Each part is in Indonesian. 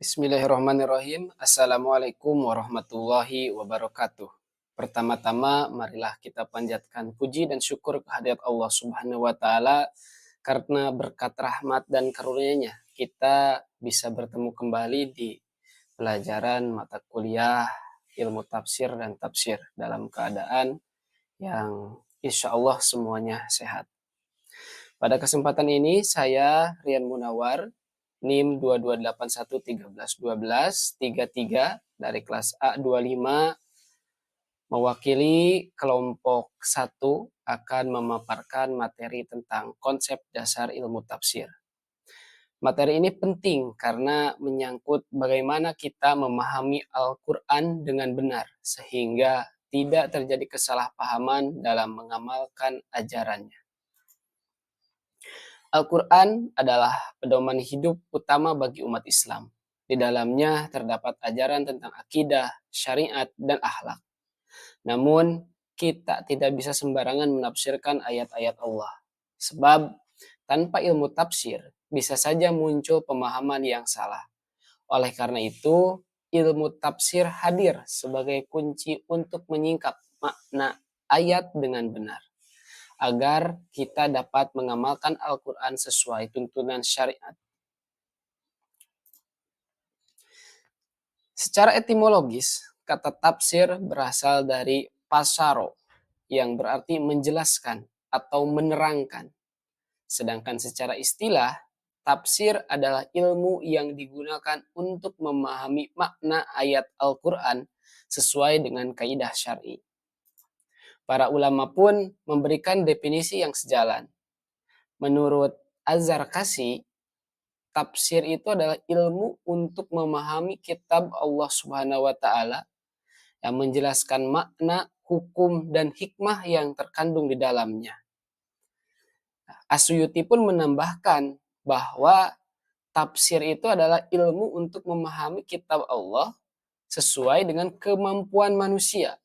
Bismillahirrahmanirrahim. Assalamualaikum warahmatullahi wabarakatuh. Pertama-tama, marilah kita panjatkan puji dan syukur kehadirat Allah Subhanahu wa Ta'ala, karena berkat rahmat dan karunia-Nya kita bisa bertemu kembali di pelajaran mata kuliah ilmu tafsir dan tafsir dalam keadaan yang insya Allah semuanya sehat. Pada kesempatan ini saya Rian Munawar, NIM 2281131233 dari kelas A25, mewakili kelompok 1 akan memaparkan materi tentang konsep dasar ilmu tafsir. Materi ini penting karena menyangkut bagaimana kita memahami Al-Quran dengan benar, sehingga tidak terjadi kesalahpahaman dalam mengamalkan ajarannya. Al-Quran adalah pedoman hidup utama bagi umat Islam. Di dalamnya terdapat ajaran tentang akidah, syariat, dan akhlak. Namun, kita tidak bisa sembarangan menafsirkan ayat-ayat Allah. Sebab, tanpa ilmu tafsir, bisa saja muncul pemahaman yang salah. Oleh karena itu, ilmu tafsir hadir sebagai kunci untuk menyingkap makna ayat dengan benar, agar kita dapat mengamalkan Al-Quran sesuai tuntunan syariat. Secara etimologis, kata tafsir berasal dari pasaro, yang berarti menjelaskan atau menerangkan. Sedangkan secara istilah, tafsir adalah ilmu yang digunakan untuk memahami makna ayat Al-Quran sesuai dengan kaidah syar'i. Para ulama pun memberikan definisi yang sejalan. Menurut Az-Zarkasi, tafsir itu adalah ilmu untuk memahami kitab Allah Subhanahu wa Ta'ala yang menjelaskan makna, hukum, dan hikmah yang terkandung di dalamnya. As-Suyuti pun menambahkan bahwa tafsir itu adalah ilmu untuk memahami kitab Allah sesuai dengan kemampuan manusia.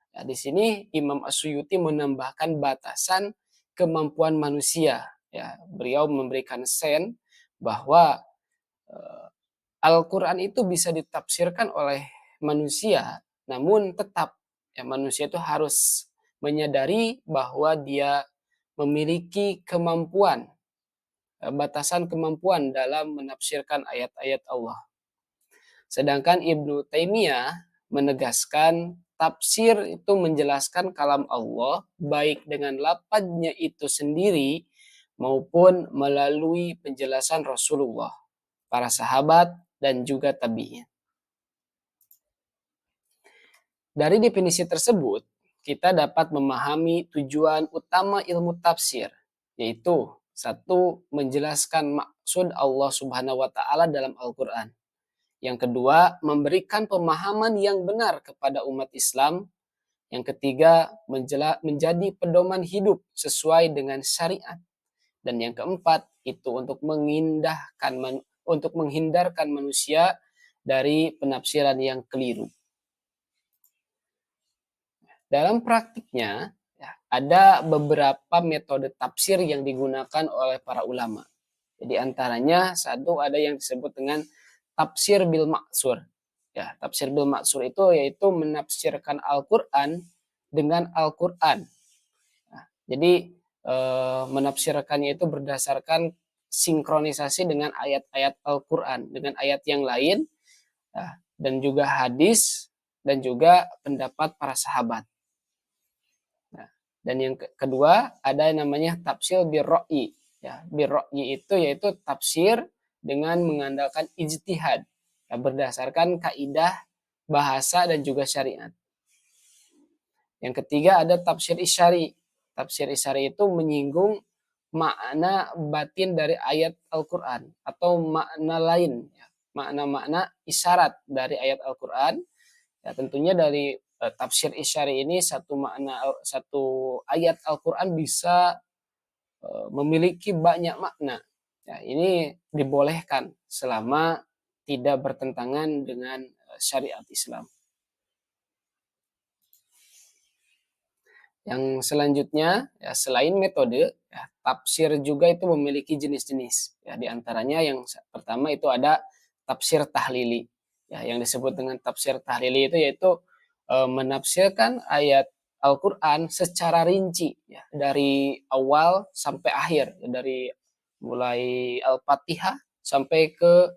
Nah, di sini Imam As-Suyuti menambahkan batasan kemampuan manusia. Ya, beliau memberikan sen bahwa Al-Quran itu bisa ditafsirkan oleh manusia, namun tetap ya, manusia itu harus menyadari bahwa dia memiliki kemampuan, batasan kemampuan dalam menafsirkan ayat-ayat Allah. Sedangkan Ibnu Taimiyah menegaskan tafsir itu menjelaskan kalam Allah baik dengan lafadznya itu sendiri maupun melalui penjelasan Rasulullah, para sahabat, dan juga tabi'in. Dari definisi tersebut, kita dapat memahami tujuan utama ilmu tafsir, yaitu satu, menjelaskan maksud Allah Subhanahu wa Ta'ala dalam Al-Quran. Yang kedua, memberikan pemahaman yang benar kepada umat Islam. Yang ketiga, menjadi pedoman hidup sesuai dengan syariat. Dan yang keempat, itu untuk menghindarkan manusia dari penafsiran yang keliru. Dalam praktiknya, ya, ada beberapa metode tafsir yang digunakan oleh para ulama. Jadi antaranya satu ada yang disebut dengan tafsir bil maksur. Ya, tafsir bil maksur itu yaitu menafsirkan Al-Quran dengan Al-Quran. Nah, jadi menafsirkannya itu berdasarkan sinkronisasi dengan ayat-ayat Al-Quran, dengan ayat yang lain, ya, dan juga hadis, dan juga pendapat para sahabat. Nah, dan yang kedua ada yang namanya tafsir birro'yi. Ya, birro'yi itu yaitu tafsir dengan mengandalkan ijtihad, ya, berdasarkan kaidah bahasa dan juga syariat. Yang ketiga ada tafsir isyari. Tafsir isyari itu menyinggung makna batin dari ayat Al-Quran atau makna lain, ya, makna-makna isyarat dari ayat Al-Quran. Ya, tentunya dari tafsir isyari ini satu ayat Al-Quran bisa memiliki banyak makna. Ya, ini dibolehkan selama tidak bertentangan dengan syariat Islam. Yang selanjutnya, ya, selain metode, ya, tafsir juga itu memiliki jenis-jenis. Ya, di antaranya yang pertama itu ada tafsir tahlili. Ya, yang disebut dengan tafsir tahlili itu yaitu menafsirkan ayat Al-Quran secara rinci, ya, dari awal sampai akhir, ya, dari mulai Al-Fatihah sampai ke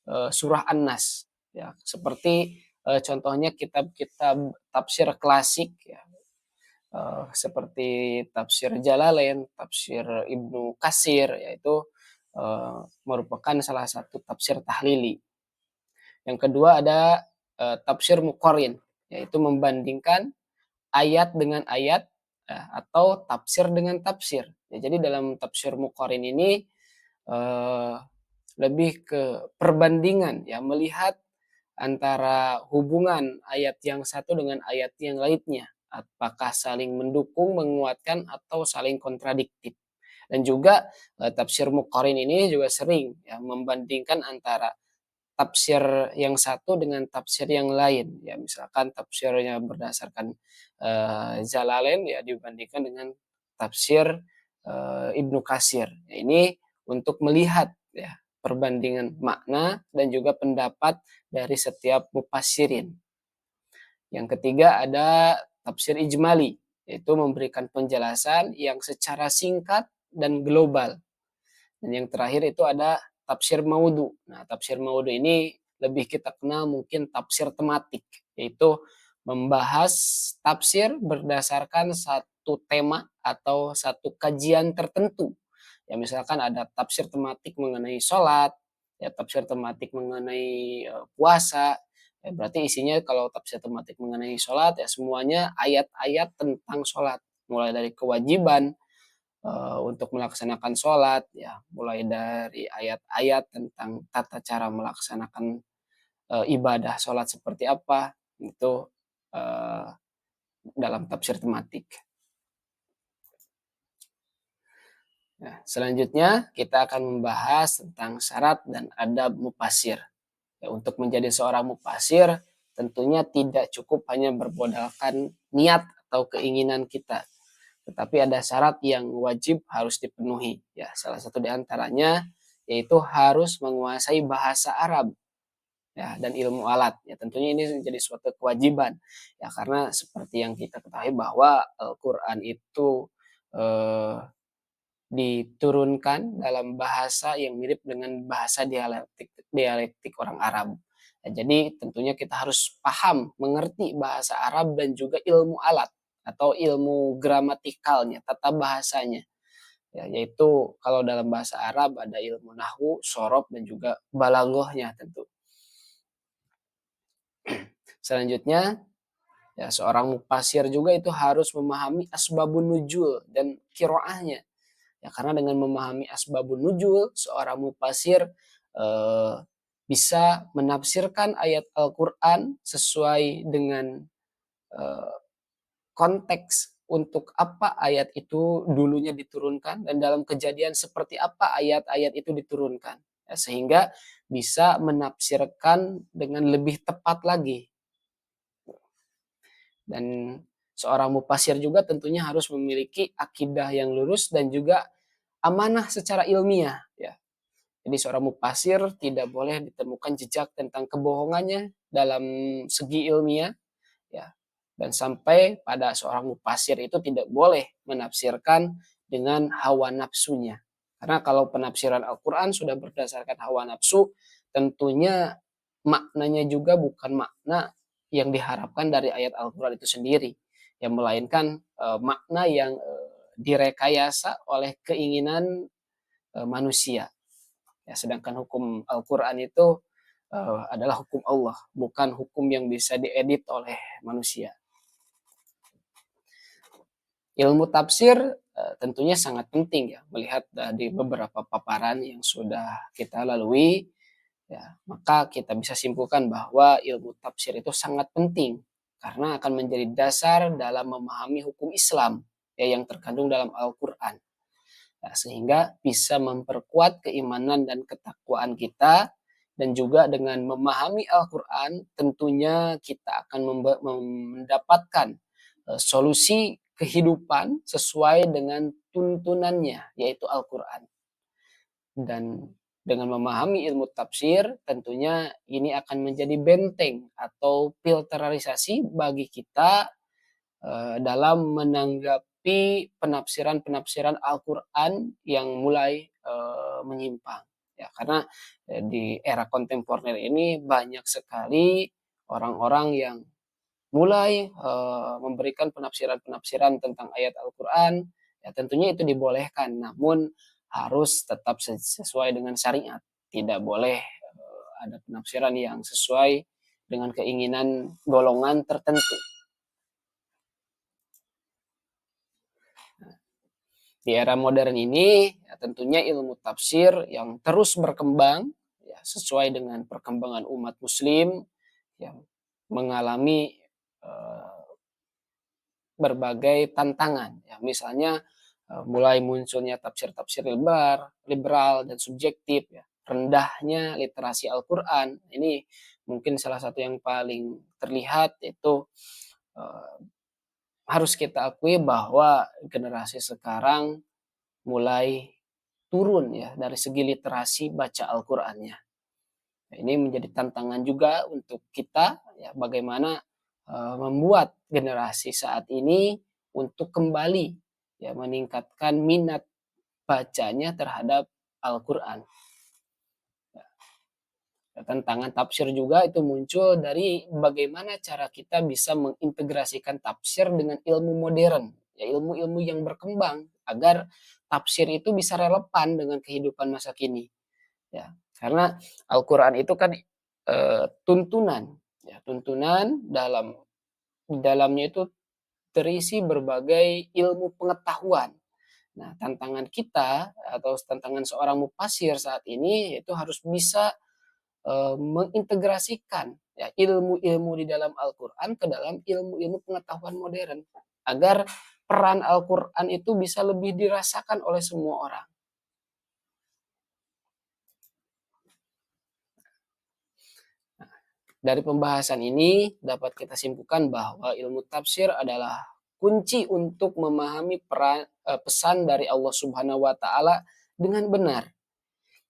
surah An-Nas. Ya, seperti contohnya kitab-kitab tafsir klasik, ya, seperti tafsir Jalalain, tafsir Ibnu Katsir, yaitu merupakan salah satu tafsir tahlili. Yang kedua ada tafsir muqarrin, yaitu membandingkan ayat dengan ayat, ya, atau tafsir dengan tafsir. Ya, jadi dalam tafsir muqarrin ini eh, lebih ke perbandingan, ya, melihat antara hubungan ayat yang satu dengan ayat yang lainnya. Apakah saling mendukung, menguatkan, atau saling kontradiktif. Dan juga tafsir muqarrin ini juga sering, ya, membandingkan antara tafsir yang satu dengan tafsir yang lain. Ya, misalkan tafsirnya berdasarkan Jalalain, ya, dibandingkan dengan tafsir Ibnu Katsir. Ya, ini untuk melihat, ya, perbandingan makna dan juga pendapat dari setiap mufassirin. Yang ketiga ada tafsir ijmali, yaitu memberikan penjelasan yang secara singkat dan global. Dan yang terakhir itu ada tafsir maudhu. Nah, tafsir maudhu ini lebih kita kenal mungkin tafsir tematik, yaitu membahas tafsir berdasarkan satu tema atau satu kajian tertentu. Ya, misalkan ada tafsir tematik mengenai sholat, ya, tafsir tematik mengenai puasa. Ya, berarti isinya kalau tafsir tematik mengenai sholat, ya, semuanya ayat-ayat tentang sholat, mulai dari kewajiban untuk melaksanakan sholat, ya, mulai dari ayat-ayat tentang tata cara melaksanakan ibadah sholat seperti apa, itu uh, dalam tafsir tematik. Nah, selanjutnya kita akan membahas tentang syarat dan adab mufasir. Ya, untuk menjadi seorang mufasir tentunya tidak cukup hanya bermodalkan niat atau keinginan kita, tetapi ada syarat yang wajib harus dipenuhi. Ya, salah satu di antaranya yaitu harus menguasai bahasa Arab, ya, dan ilmu alat. Ya, tentunya ini menjadi suatu kewajiban. Ya, karena seperti yang kita ketahui bahwa Al-Qur'an itu eh, diturunkan dalam bahasa yang mirip dengan bahasa dialektik orang Arab. Ya, jadi tentunya kita harus paham, mengerti bahasa Arab dan juga ilmu alat atau ilmu gramatikalnya, tata bahasanya. Ya, yaitu kalau dalam bahasa Arab ada ilmu nahwu, sorof, dan juga balaghahnya tentu. Selanjutnya, ya, seorang mufasir juga itu harus memahami asbabun nuzul dan kiroahnya. Ya, karena dengan memahami asbabun nuzul, seorang mufasir eh, bisa menafsirkan ayat Al-Quran sesuai dengan eh, konteks untuk apa ayat itu dulunya diturunkan dan dalam kejadian seperti apa ayat-ayat itu diturunkan. Ya, sehingga bisa menafsirkan dengan lebih tepat lagi. Dan seorang mufasir juga tentunya harus memiliki akidah yang lurus dan juga amanah secara ilmiah, ya. Jadi seorang mufasir tidak boleh ditemukan jejak tentang kebohongannya dalam segi ilmiah, ya. Dan sampai pada seorang mufasir itu tidak boleh menafsirkan dengan hawa nafsunya. Karena kalau penafsiran Al-Quran sudah berdasarkan hawa nafsu, tentunya maknanya juga bukan makna yang diharapkan dari ayat Al-Quran itu sendiri, yang melainkan makna yang direkayasa oleh keinginan manusia. Ya, sedangkan hukum Al-Quran itu adalah hukum Allah, bukan hukum yang bisa diedit oleh manusia. Ilmu tafsir tentunya sangat penting, ya, melihat dari beberapa paparan yang sudah kita lalui, ya, maka kita bisa simpulkan bahwa ilmu tafsir itu sangat penting karena akan menjadi dasar dalam memahami hukum Islam, ya, yang terkandung dalam Al-Quran. Nah, sehingga bisa memperkuat keimanan dan ketakwaan kita, dan juga dengan memahami Al-Quran tentunya kita akan mendapatkan solusi kehidupan sesuai dengan tuntunannya, yaitu Al-Quran. Dan Dengan memahami ilmu tafsir, tentunya ini akan menjadi benteng atau filterisasi bagi kita dalam menanggapi penafsiran-penafsiran Al-Qur'an yang mulai menyimpang. Ya, karena di era kontemporer ini banyak sekali orang-orang yang mulai memberikan penafsiran-penafsiran tentang ayat Al-Qur'an, ya tentunya itu dibolehkan, namun harus tetap sesuai dengan syariat. Tidak boleh ada penafsiran yang sesuai dengan keinginan golongan tertentu. Di era modern ini, ya tentunya ilmu tafsir yang terus berkembang, ya sesuai dengan perkembangan umat muslim yang mengalami berbagai tantangan. Ya, misalnya mulai munculnya tafsir-tafsir liberal dan subjektif, ya. Rendahnya literasi Al-Qur'an. Ini mungkin salah satu yang paling terlihat itu eh, harus kita akui bahwa generasi sekarang mulai turun ya dari segi literasi baca Al-Qur'annya. Nah, ini menjadi tantangan juga untuk kita ya bagaimana membuat generasi saat ini untuk kembali ya meningkatkan minat bacanya terhadap Al-Qur'an. Tantangan tafsir juga itu muncul dari bagaimana cara kita bisa mengintegrasikan tafsir dengan ilmu modern, ya ilmu-ilmu yang berkembang agar tafsir itu bisa relevan dengan kehidupan masa kini. Ya, karena Al-Qur'an itu kan tuntunan, ya tuntunan di dalamnya itu terisi berbagai ilmu pengetahuan. Nah, tantangan kita atau tantangan seorang mufasir saat ini itu harus bisa mengintegrasikan ya ilmu-ilmu di dalam Al-Qur'an ke dalam ilmu-ilmu pengetahuan modern agar peran Al-Qur'an itu bisa lebih dirasakan oleh semua orang. Dari pembahasan ini dapat kita simpulkan bahwa ilmu tafsir adalah kunci untuk memahami pesan dari Allah Subhanahu wa taala dengan benar.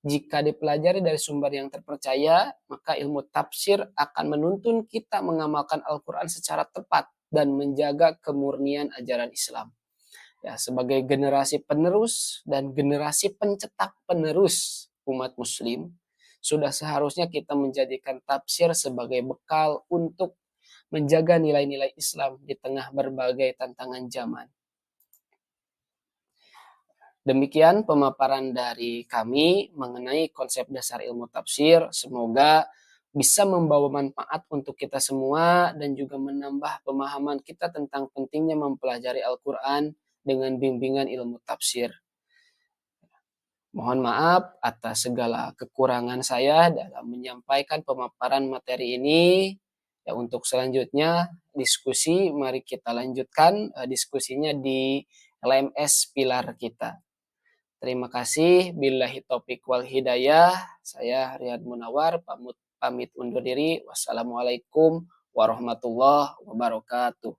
Jika dipelajari dari sumber yang terpercaya, maka ilmu tafsir akan menuntun kita mengamalkan Al-Qur'an secara tepat dan menjaga kemurnian ajaran Islam. Ya, sebagai generasi penerus dan generasi pencetak penerus umat muslim, sudah seharusnya kita menjadikan tafsir sebagai bekal untuk menjaga nilai-nilai Islam di tengah berbagai tantangan zaman. Demikian pemaparan dari kami mengenai konsep dasar ilmu tafsir. Semoga bisa membawa manfaat untuk kita semua dan juga menambah pemahaman kita tentang pentingnya mempelajari Al-Quran dengan bimbingan ilmu tafsir. Mohon maaf atas segala kekurangan saya dalam menyampaikan pemaparan materi ini. Ya, untuk selanjutnya diskusi, mari kita lanjutkan diskusinya di LMS pilar kita. Terima kasih. Billahi taufik wal hidayah. Saya Riyad Munawar pamit undur diri. Wassalamualaikum warahmatullahi wabarakatuh.